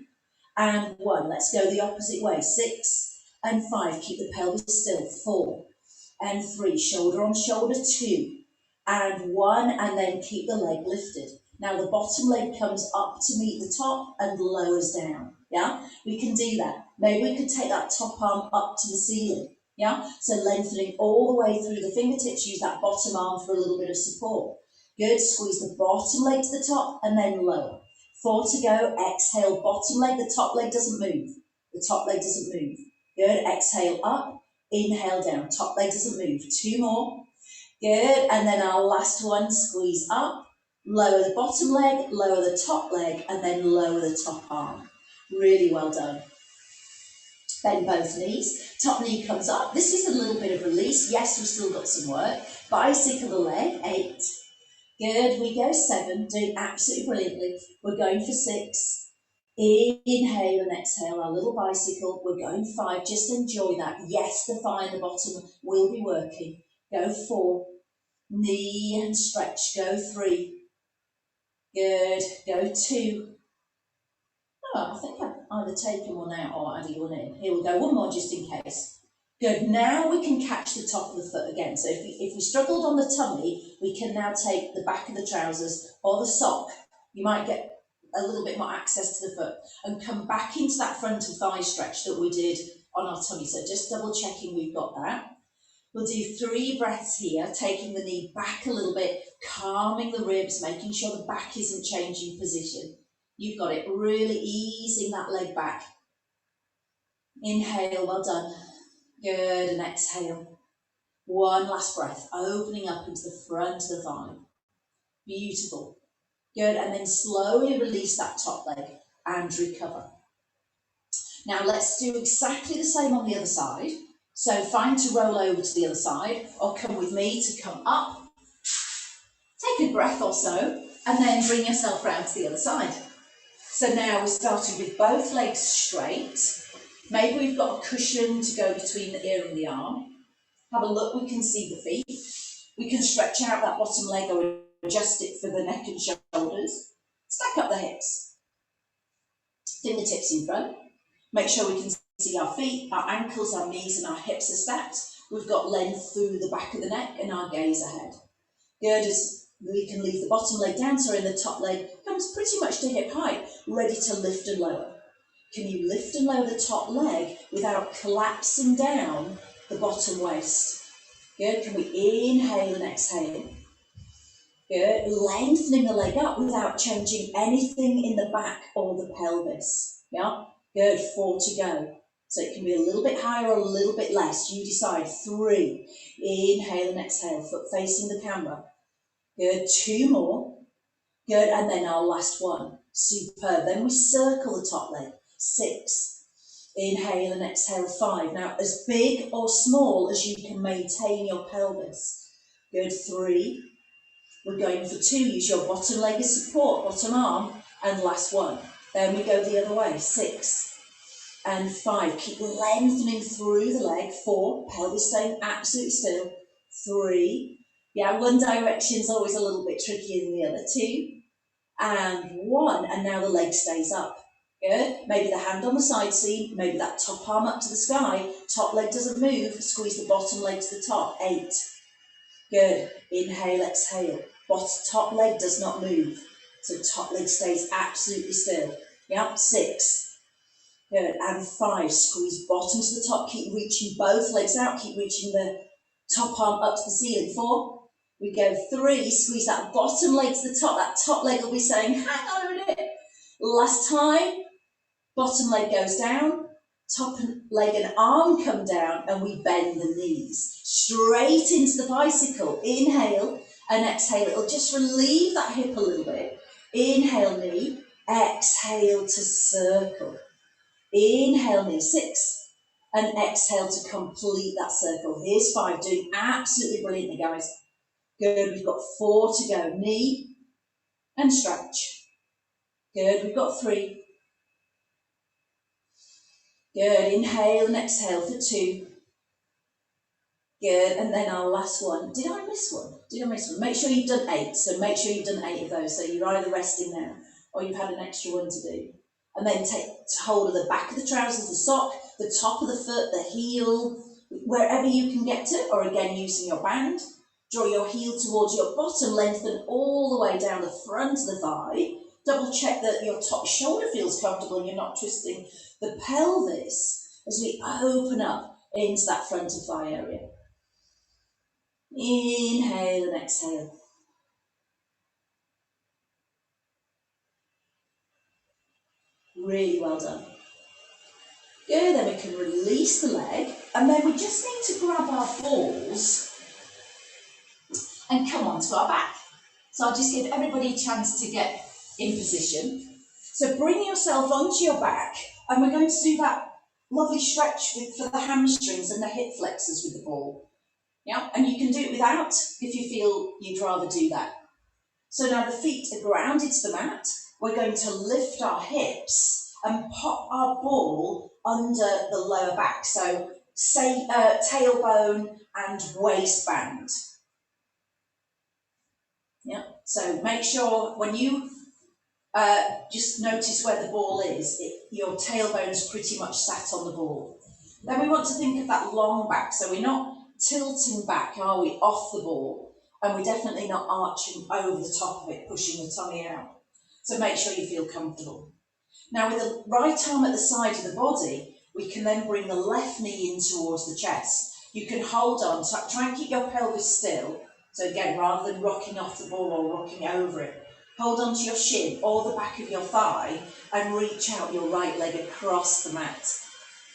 and 1. Let's go the opposite way. 6 and 5. Keep the pelvis still. 4 and 3. Shoulder on shoulder. 2 and 1. And then keep the leg lifted. Now the bottom leg comes up to meet the top and lowers down. Yeah, we can do that. Maybe we could take that top arm up to the ceiling. Yeah, so lengthening all the way through the fingertips. Use that bottom arm for a little bit of support. Good. Squeeze the bottom leg to the top and then lower. 4 to go. Exhale. Bottom leg. The top leg doesn't move. The top leg doesn't move. Good. Exhale up. Inhale down. Top leg doesn't move. 2 more. Good. And then our last one. Squeeze up. Lower the bottom leg. Lower the top leg. And then lower the top arm. Really well done. Bend both knees. Top knee comes up. This is a little bit of release. Yes, we've still got some work. Bicycle the leg. 8. Good. We go 7. Doing absolutely brilliantly. We're going for 6. Inhale and exhale. Our little bicycle. We're going 5. Just enjoy that. Yes, the thigh and the bottom will be working. Go 4. Knee and stretch. Go 3. Good. Go 2. Oh, I think I've either taken one out or added one in. Here we go. One more just in case. Good. Now we can catch the top of the foot again. So if we struggled on the tummy, we can now take the back of the trousers or the sock. You might get a little bit more access to the foot and come back into that frontal thigh stretch that we did on our tummy. So just double checking we've got that. We'll do 3 breaths here, taking the knee back a little bit, calming the ribs, making sure the back isn't changing position. You've got it, really easing that leg back. Inhale, well done. Good, and exhale. One last breath, opening up into the front of the thigh. Beautiful. Good, and then slowly release that top leg and recover. Now let's do exactly the same on the other side. So find to roll over to the other side, or come with me to come up. Take a breath or so, and then bring yourself round to the other side. So now we're starting with both legs straight. Maybe we've got a cushion to go between the ear and the arm. Have a look, we can see the feet. We can stretch out that bottom leg or adjust it for the neck and shoulders. Stack up the hips. Fingertips in front. Make sure we can see our feet, our ankles, our knees and our hips are stacked. We've got length through the back of the neck and our gaze ahead. Good, as we can leave the bottom leg down, so in the top leg comes pretty much to hip height, ready to lift and lower. Can you lift and lower the top leg without collapsing down the bottom waist? Good, can we inhale and exhale? Good, lengthening the leg up without changing anything in the back or the pelvis. Yeah, good, 4 to go. So it can be a little bit higher or a little bit less. You decide. 3, inhale and exhale, foot facing the camera. Good, 2 more. Good, and then our last one. Superb. Then we circle the top leg. 6. Inhale and exhale, 5. Now, as big or small as you can maintain your pelvis. Good, 3. We're going for 2. Use your bottom leg as support, bottom arm, and last one. Then we go the other way. 6 and 5. Keep lengthening through the leg. 4. Pelvis staying absolutely still. 3. Yeah, one direction is always a little bit trickier than the other. 2 and 1. And now the leg stays up. Good. Maybe the hand on the side seam. Maybe that top arm up to the sky. Top leg doesn't move. Squeeze the bottom leg to the top. 8. Good. Inhale, exhale. Top leg does not move. So top leg stays absolutely still. Yep. 6. Good. And 5. Squeeze bottom to the top. Keep reaching both legs out. Keep reaching the top arm up to the ceiling. 4. We go 3. Squeeze that bottom leg to the top. That top leg will be saying, hang on a minute. Last time. Bottom leg goes down. Top leg and arm come down, and we bend the knees. Straight into the bicycle. Inhale and exhale. It'll just relieve that hip a little bit. Inhale, knee. Exhale to circle. Inhale, knee. 6. And exhale to complete that circle. Here's 5. Doing absolutely brilliantly, guys. Good. We've got 4 to go. Knee and stretch. Good. We've got 3. Good. Inhale and exhale for 2. Good. And then our last one. Did I miss one? Make sure you've done 8. So make sure you've done 8 of those. So you're either resting now or you've had an extra one to do. And then take hold of the back of the trousers, the sock, the top of the foot, the heel, wherever you can get to, or again using your band. Draw your heel towards your bottom, lengthen all the way down the front of the thigh. Double check that your top shoulder feels comfortable and you're not twisting the pelvis as we open up into that front of thigh area. Inhale and exhale. Really well done. Good, then we can release the leg, and then we just need to grab our balls and come onto our back. So I'll just give everybody a chance to get in position. So bring yourself onto your back, and we're going to do that lovely stretch for the hamstrings and the hip flexors with the ball. Yeah, and you can do it without if you feel you'd rather do that. So now the feet are grounded to the mat. We're going to lift our hips and pop our ball under the lower back. So say tailbone and waistband. Yeah. So make sure when you Just notice where the ball is. Your tailbone's pretty much sat on the ball. Then we want to think of that long back, so we're not tilting back, are we, off the ball, and we're definitely not arching over the top of it, pushing the tummy out. So make sure you feel comfortable. Now with the right arm at the side of the body, we can then bring the left knee in towards the chest. You can hold on, try and keep your pelvis still. So again, rather than rocking off the ball or rocking over it, hold on to your shin or the back of your thigh and reach out your right leg across the mat.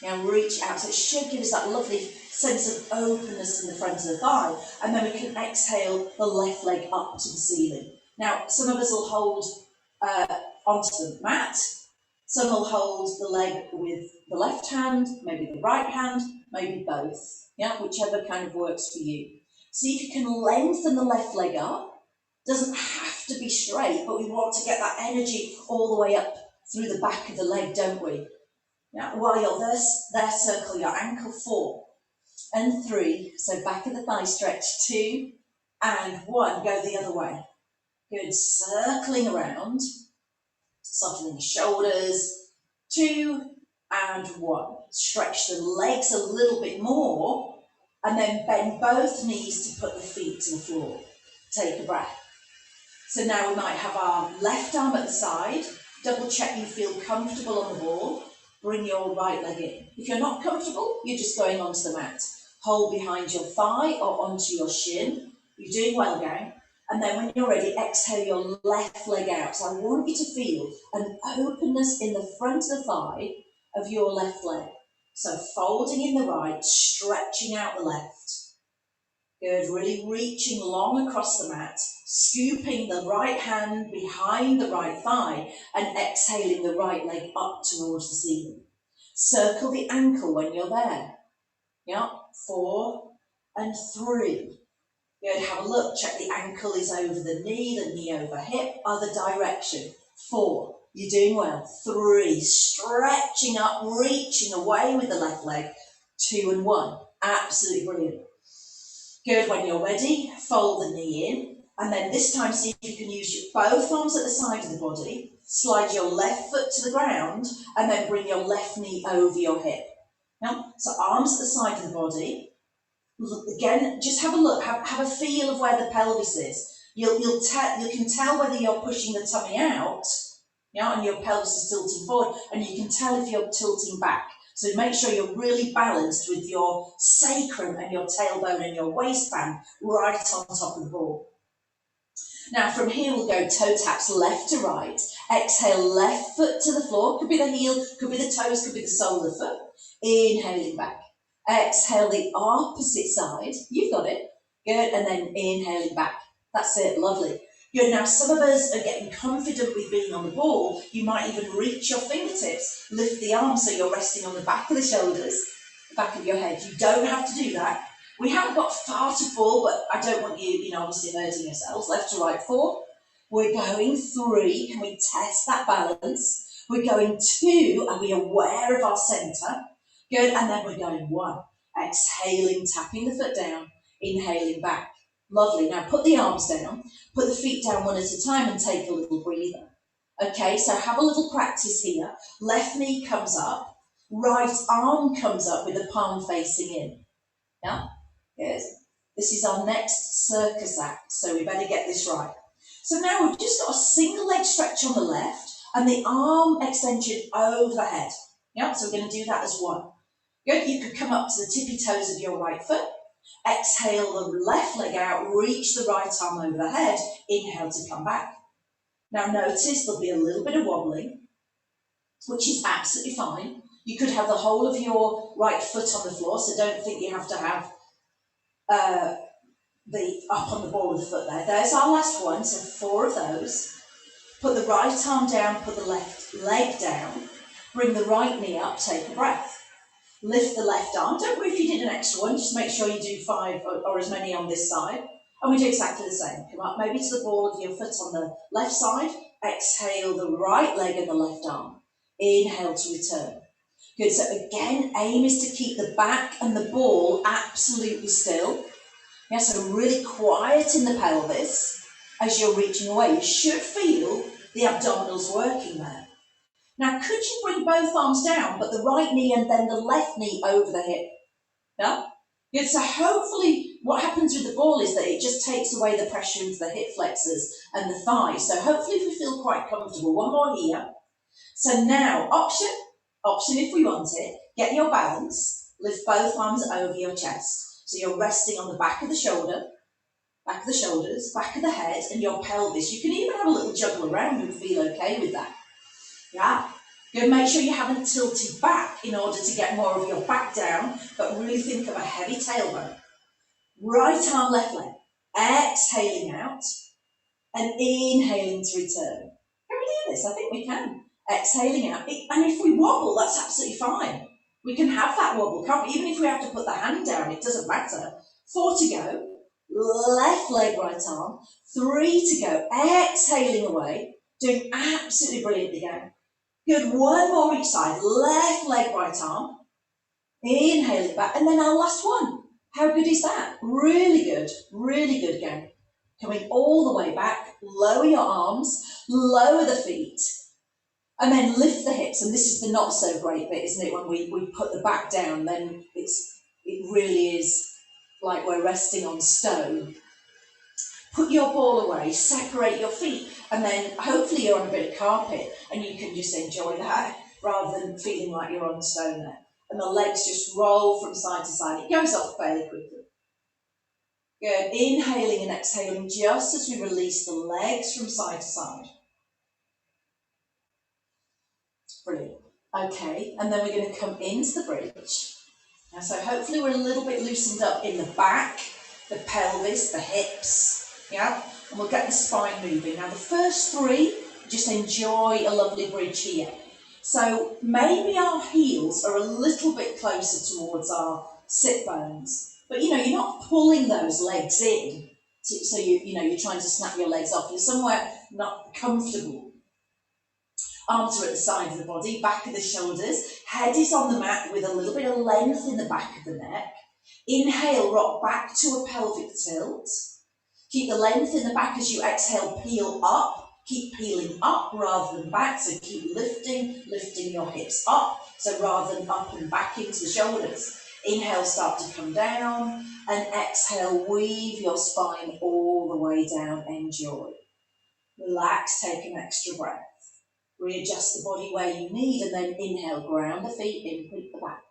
Now reach out, so it should give us that lovely sense of openness in the front of the thigh, and then we can exhale the left leg up to the ceiling. Now some of us will hold onto the mat, some will hold the leg with the left hand, maybe the right hand, maybe both, yeah, whichever kind of works for you. See if you can lengthen the left leg up. Doesn't have to be straight, but we want to get that energy all the way up through the back of the leg, don't we? Now, while you're there, circle your ankle, 4 and 3. So back of the thigh stretch, 2 and 1. Go the other way. Good. Circling around, softening the shoulders, 2 and 1. Stretch the legs a little bit more, and then bend both knees to put the feet to the floor. Take a breath. So now we might have our left arm at the side. Double check you feel comfortable on the ball. Bring your right leg in. If you're not comfortable, you're just going onto the mat. Hold behind your thigh or onto your shin. You're doing well, gang. And then when you're ready, exhale your left leg out. So I want you to feel an openness in the front of the thigh of your left leg. So folding in the right, stretching out the left. Good, really reaching long across the mat, scooping the right hand behind the right thigh and exhaling the right leg up towards the ceiling. Circle the ankle when you're there. Yeah, 4 and 3. Good, have a look, check the ankle is over the knee over hip, other direction. 4, you're doing well. 3, stretching up, reaching away with the left leg. 2 and 1, absolutely brilliant. Good, when you're ready, fold the knee in, and then this time see if you can use both arms at the side of the body, slide your left foot to the ground, and then bring your left knee over your hip. Now, so arms at the side of the body. Again, just have a look, have a feel of where the pelvis is. You can tell whether you're pushing the tummy out, yeah, and your pelvis is tilting forward, and you can tell if you're tilting back. So make sure you're really balanced with your sacrum and your tailbone and your waistband right on top of the ball. Now from here we'll go toe taps left to right. Exhale, left foot to the floor. Could be the heel, could be the toes, could be the sole of the foot. Inhaling back. Exhale the opposite side. You've got it. Good, and then inhaling back. That's it, lovely. Good, now some of us are getting confident with being on the ball. You might even reach your fingertips, lift the arms so you're resting on the back of the shoulders, the back of your head. You don't have to do that. We haven't got far to fall, but I don't want you, obviously hurting yourselves. Left to right, 4. We're going 3. Can we test that balance? We're going 2. Are we aware of our centre? Good, and then we're going 1. Exhaling, tapping the foot down, inhaling back. Lovely. Now put the arms down, put the feet down one at a time and take a little breather. Okay, so have a little practice here. Left knee comes up, right arm comes up with the palm facing in. Yeah, good. This is our next circus act, so we better get this right. So now we've just got a single leg stretch on the left and the arm extension over the head. Yeah, so we're going to do that as 1. Good, you could come up to the tippy toes of your right foot. Exhale the left leg out, reach the right arm over the head, inhale to come back. Now notice there'll be a little bit of wobbling, which is absolutely fine. You could have the whole of your right foot on the floor, so don't think you have to have the up on the ball of the foot there. There's our last one, so 4 of those. Put the right arm down, put the left leg down, bring the right knee up, take a breath. Lift the left arm. Don't worry if you did an extra one, just make sure you do 5 or as many on this side. And we do exactly the same. Come up maybe to the ball of your foot on the left side. Exhale the right leg and the left arm. Inhale to return. Good, so again, aim is to keep the back and the ball absolutely still. Yeah, so really quiet in the pelvis as you're reaching away. You should feel the abdominals working there. Now, could you bring both arms down, but the right knee and then the left knee over the hip? Yeah? Good. So hopefully what happens with the ball is that it just takes away the pressure into the hip flexors and the thighs. So hopefully we feel quite comfortable. One more here. So now, option if we want it, get your balance, lift both arms over your chest. So you're resting on the back of the shoulder, back of the shoulders, back of the head, and your pelvis. You can even have a little juggle around and feel okay with that. Yeah? Good. Make sure you haven't tilted back in order to get more of your back down, but really think of a heavy tailbone. Right arm, left leg. Exhaling out and inhaling to return. Can we do this? I think we can. Exhaling out. And if we wobble, that's absolutely fine. We can have that wobble, can't we? Even if we have to put the hand down, it doesn't matter. 4 to go. Left leg, right arm. 3 to go. Exhaling away. Doing absolutely brilliant again. Good. 1 more each side. Left leg, right arm. Inhale it back. And then our last one. How good is that? Really good. Really good again. Coming all the way back. Lower your arms. Lower the feet. And then lift the hips. And this is the not so great bit, isn't it? When we put the back down, then it really is like we're resting on stone. Put your ball away, separate your feet, and then hopefully you're on a bit of carpet and you can just enjoy that rather than feeling like you're on stone there. And the legs just roll from side to side. It goes off fairly quickly. Good. Inhaling and exhaling just as we release the legs from side to side. Brilliant. Okay, and then we're going to come into the bridge. Now, so hopefully we're a little bit loosened up in the back, the pelvis, the hips. Yeah, and we'll get the spine moving. Now the first 3, just enjoy a lovely bridge here. So maybe our heels are a little bit closer towards our sit bones, but you know, you're not pulling those legs in, so you're trying to snap your legs off. You're somewhere not comfortable. Arms are at the side of the body, back of the shoulders, head is on the mat with a little bit of length in the back of the neck. Inhale, rock back to a pelvic tilt. Keep the length in the back as you exhale, peel up. Keep peeling up rather than back, so keep lifting your hips up, so rather than up and back into the shoulders. Inhale, start to come down, and exhale, weave your spine all the way down, enjoy. Relax, take an extra breath. Readjust the body where you need, and then inhale, ground the feet, imprint the back.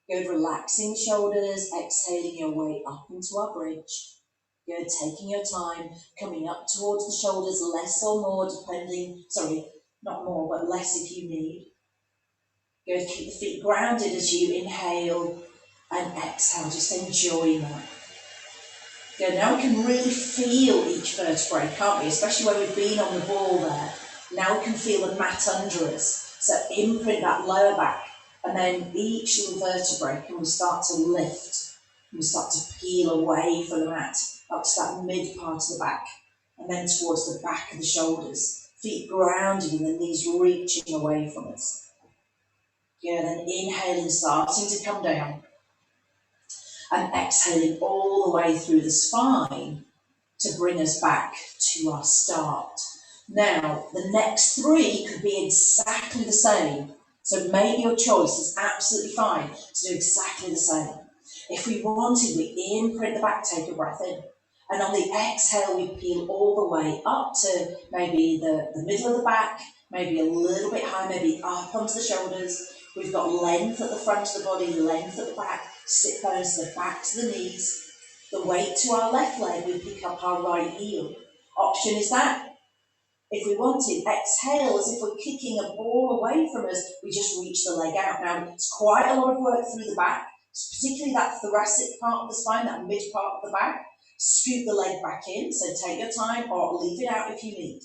Good, relaxing the shoulders, exhaling your way up into our bridge. Good, taking your time, coming up towards the shoulders, less or more depending, not more, but less if you need. Good, keep the feet grounded as you inhale and exhale, just enjoying that. Good, now we can really feel each vertebrae, can't we? Especially where we've been on the ball there. Now we can feel the mat under us. So imprint that lower back, and then each little vertebrae can we start to lift. And we start to peel away from the mat, up to that mid part of the back, and then towards the back of the shoulders. Feet grounded and the knees reaching away from us. Good, and inhaling, starting to come down. And exhaling all the way through the spine to bring us back to our start. Now, the next 3 could be exactly the same. So make your choice, it's absolutely fine to do exactly the same. If we wanted, we imprint the back, take a breath in. And on the exhale, we peel all the way up to maybe the middle of the back, maybe a little bit high, maybe up onto the shoulders. We've got length at the front of the body, length at the back, sit bones to the back to the knees. The weight to our left leg, we pick up our right heel. Option is that. If we wanted, exhale as if we're kicking a ball away from us, we just reach the leg out. Now, it's quite a lot of work through the back, particularly that thoracic part of the spine, that mid part of the back. Scoop the leg back in, so take your time or leave it out if you need.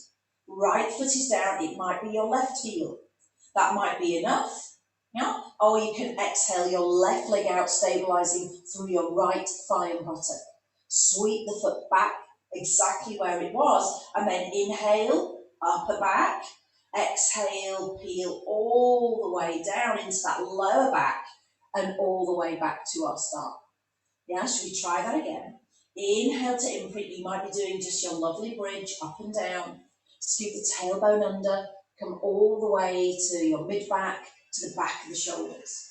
Right foot is down, it might be your left heel. That might be enough. Yeah? Or you can exhale your left leg out, stabilizing through your right thigh and buttock. Sweep the foot back exactly where it was, and then inhale, upper back, exhale, peel all the way down into that lower back and all the way back to our start. Yeah, should we try that again? Inhale to imprint, you might be doing just your lovely bridge up and down. Scoot the tailbone under, come all the way to your mid-back, to the back of the shoulders.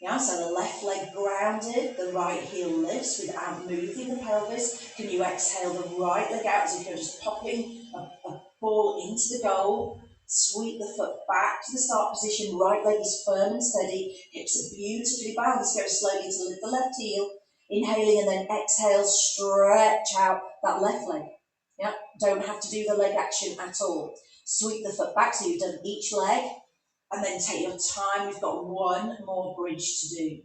Yeah, so the left leg grounded, the right heel lifts without moving the pelvis. Can you exhale the right leg out as if you're just popping a ball into the goal? Sweep the foot back to the start position, right leg is firm and steady, hips are beautifully balanced. Go slowly to lift the left heel, inhaling and then exhale, stretch out that left leg. Yeah, don't have to do the leg action at all. Sweep the foot back, so you've done each leg. And then take your time, we've got one more bridge to do.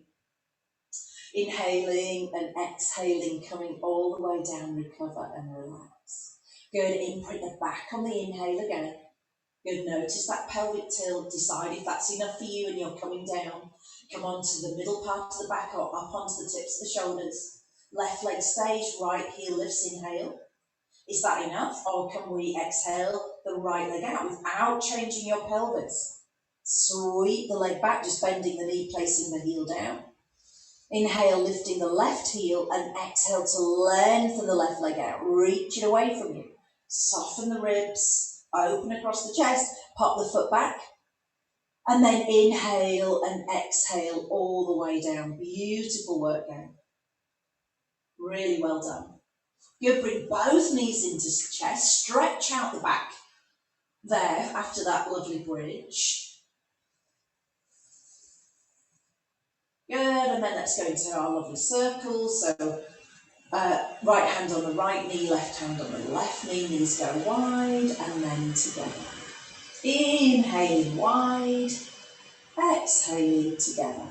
Inhaling and exhaling, coming all the way down, recover and relax. Good, imprint the back on the inhale again. Good, notice that pelvic tilt, decide if that's enough for you and you're coming down. Come onto the middle part of the back or up onto the tips of the shoulders. Left leg stays, right heel lifts, inhale. Is that enough? Or can we exhale the right leg out without changing your pelvis? Sweep the leg back, just bending the knee, placing the heel down. Inhale, lifting the left heel, and exhale to lengthen the left leg out. Reach it away from you. Soften the ribs, open across the chest, pop the foot back. And then inhale and exhale all the way down. Beautiful work again. Really well done. Good, bring both knees into chest, stretch out the back. There, after that lovely bridge. Good, and then let's go into our lovely circles. So right hand on the right knee, left hand on the left knee, knees go wide and then together. Inhaling wide, exhaling together.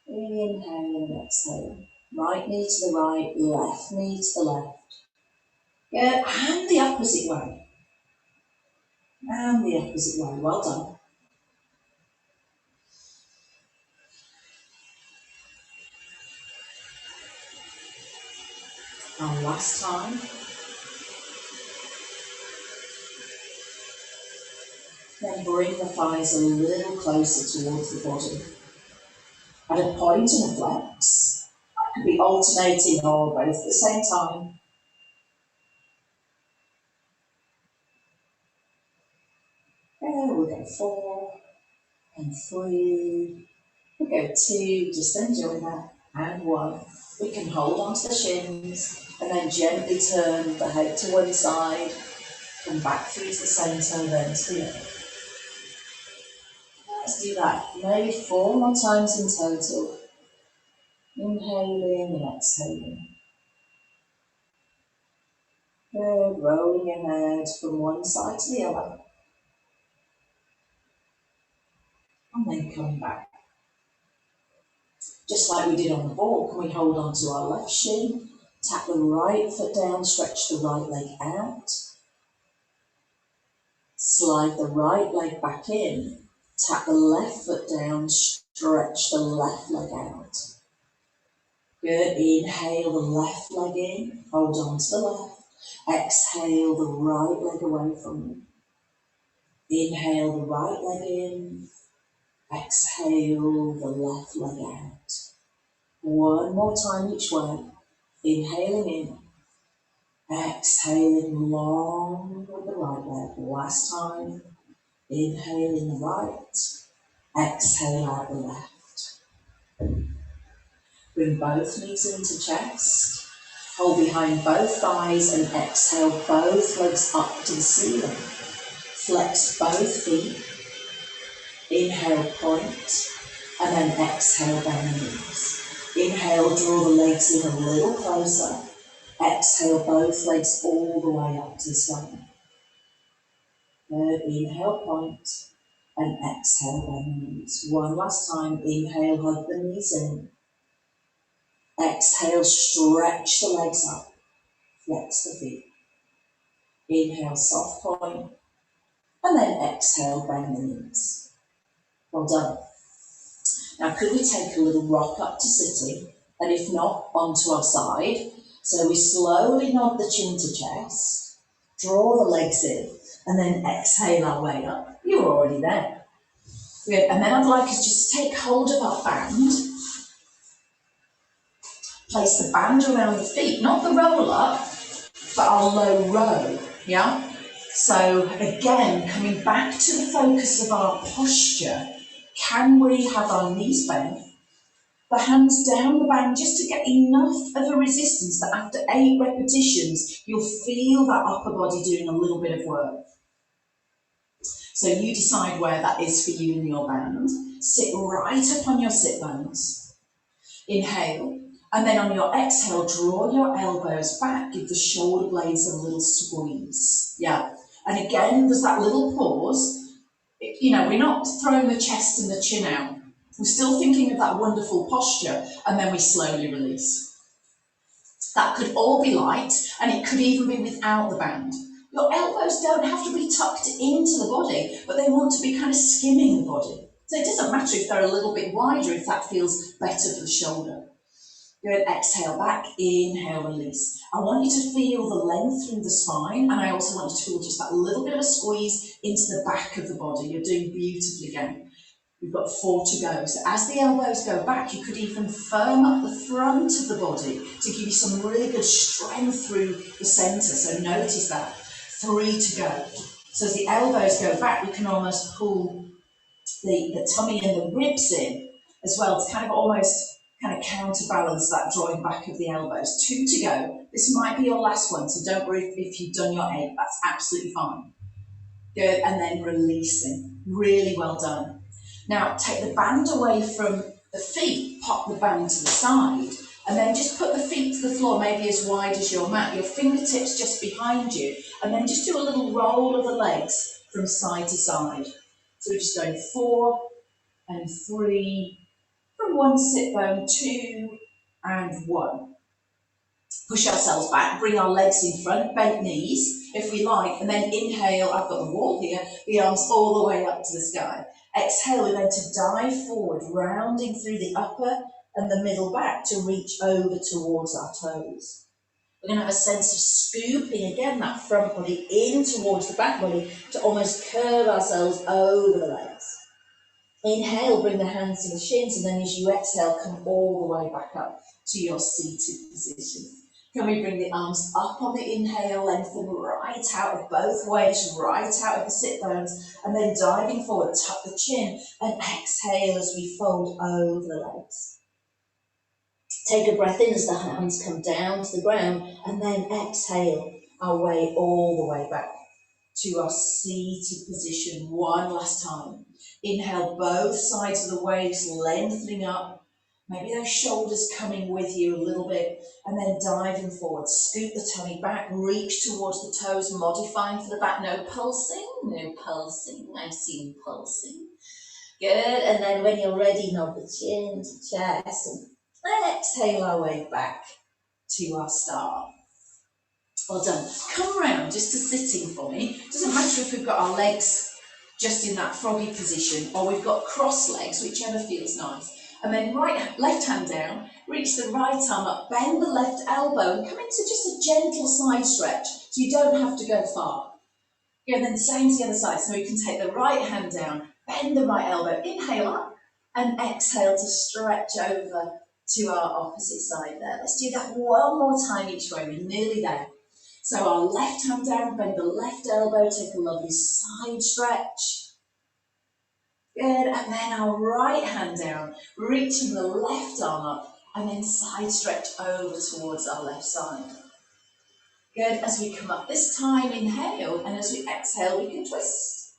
Inhaling and exhaling. Right knee to the right, left knee to the left. Good, and the opposite way. And the opposite way, well done. And last time. Then bring the thighs a little closer towards the body. At a point and a flex. Could be alternating or both at the same time. And we'll go 4 and 3. We'll go 2, just enjoy that. And 1. We can hold on to the shins and then gently turn the head to one side. Come back through to the centre, then to the other. Let's do that maybe 4 more times in total. Inhaling and exhaling. Good, rolling your head from one side to the other. And then coming back. Just like we did on the ball, can we hold on to our left shin, tap the right foot down, stretch the right leg out. Slide the right leg back in, tap the left foot down, stretch the left leg out. Good, inhale the left leg in, hold on to the left. Exhale the right leg away from you. Inhale the right leg in, exhale the left leg out. One more time each way. Inhaling in, exhaling long with the right leg. Last time, inhaling the right, exhale out the left. Bring both knees into chest. Hold behind both thighs and exhale both legs up to the ceiling. Flex both feet. Inhale, point, and then exhale, bend the knees. Inhale, draw the legs in a little closer. Exhale, both legs all the way up to the stomach. Good, inhale, point, and exhale, bend the knees. One last time, inhale, hug the knees in. Exhale, stretch the legs up, flex the feet. Inhale, soft point, and then exhale, bend the knees. Well done. Now could we take a little rock up to sitting, and if not, onto our side. So we slowly nod the chin to chest, draw the legs in, and then exhale our way up. You're already there. Good, and then I'd like us just to take hold of our band. Place the band around the feet, not the roll up, but our low row. Yeah? So again, coming back to the focus of our posture, can we have our knees bent, the hands down the band, just to get enough of a resistance that after 8 repetitions, you'll feel that upper body doing a little bit of work. So you decide where that is for you in your band. Sit right up on your sit bones. Inhale. And then on your exhale, draw your elbows back. Give the shoulder blades a little squeeze. Yeah. And again, there's that little pause. You know, we're not throwing the chest and the chin out. We're still thinking of that wonderful posture, and then we slowly release. That could all be light, and it could even be without the band. Your elbows don't have to be tucked into the body, but they want to be kind of skimming the body. So it doesn't matter if they're a little bit wider, if that feels better for the shoulder. Good, exhale back, inhale, release. I want you to feel the length through the spine, and I also want you to feel just that little bit of a squeeze into the back of the body. You're doing beautifully again. We've got 4 to go. So as the elbows go back, you could even firm up the front of the body to give you some really good strength through the centre. So notice that. 3 to go. So as the elbows go back, we can almost pull the tummy and the ribs in as well to kind of almost kind of counterbalance that drawing back of the elbows. 2 to go. This might be your last one, so don't worry if you've done your 8. That's absolutely fine. Good, and then releasing. Really well done. Now, take the band away from the feet, pop the band to the side, and then just put the feet to the floor, maybe as wide as your mat, your fingertips just behind you, and then just do a little roll of the legs from side to side. So we're just going 4 and 3, from 1 sit bone, 2 and 1. Push ourselves back, bring our legs in front, bent knees, if we like, and then inhale, I've got the wall here, the arms all the way up to the sky. Exhale, we're going to dive forward, rounding through the upper and the middle back to reach over towards our toes. We're going to have a sense of scooping, again, that front body in towards the back body to almost curve ourselves over the legs. Inhale, bring the hands to the shins, and then as you exhale, come all the way back up to your seated position. Can we bring the arms up on the inhale, lengthen right out of both ways, right out of the sit bones, and then diving forward, tuck the chin, and exhale as we fold over the legs. Take a breath in as the hands come down to the ground, and then exhale our way all the way back to our seated position. One last time. Inhale, both sides of the waist lengthening up. Maybe those shoulders coming with you a little bit, and then diving forward. Scoot the tummy back, reach towards the toes, modifying for the back. No pulsing, no pulsing. I've seen pulsing. Good, and then when you're ready, nod the chin to chest, and exhale our way back to our start. Well done. Come round just to sitting for me. Doesn't matter if we've got our legs just in that froggy position, or we've got cross legs, whichever feels nice. And then left hand down, reach the right arm up, bend the left elbow, and come into just a gentle side stretch, so you don't have to go far. Yeah, and then same to the other side, so you can take the right hand down, bend the right elbow, inhale up, and exhale to stretch over to our opposite side there. Let's do that one more time each way, we're nearly there. So our left hand down, bend the left elbow, take a lovely side stretch. Good, and then our right hand down, reaching the left arm up, and then side stretch over towards our left side. Good, as we come up this time, inhale, and as we exhale, we can twist.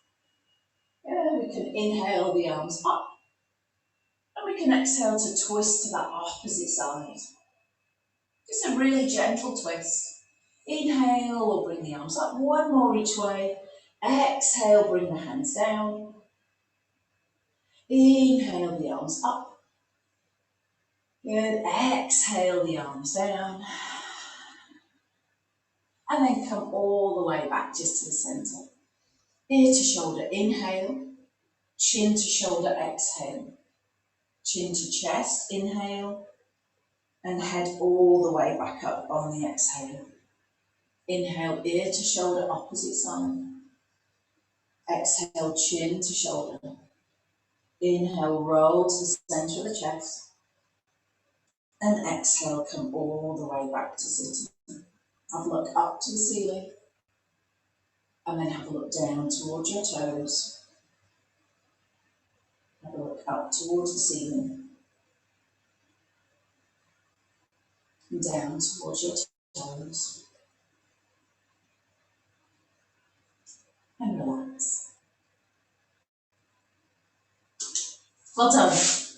Good, we can inhale the arms up, and we can exhale to twist to that opposite side. Just a really gentle twist. Inhale, we'll bring the arms up, one more each way. Exhale, bring the hands down. Inhale the arms up. Good, exhale the arms down. And then come all the way back just to the centre. Ear to shoulder, inhale. Chin to shoulder, exhale. Chin to chest, inhale. And head all the way back up on the exhale. Inhale, ear to shoulder, opposite side. Exhale, chin to shoulder. Inhale, roll to the centre of the chest. And exhale, come all the way back to sitting. Have a look up to the ceiling. And then have a look down towards your toes. Have a look up towards the ceiling. And down towards your toes. And relax. Well done.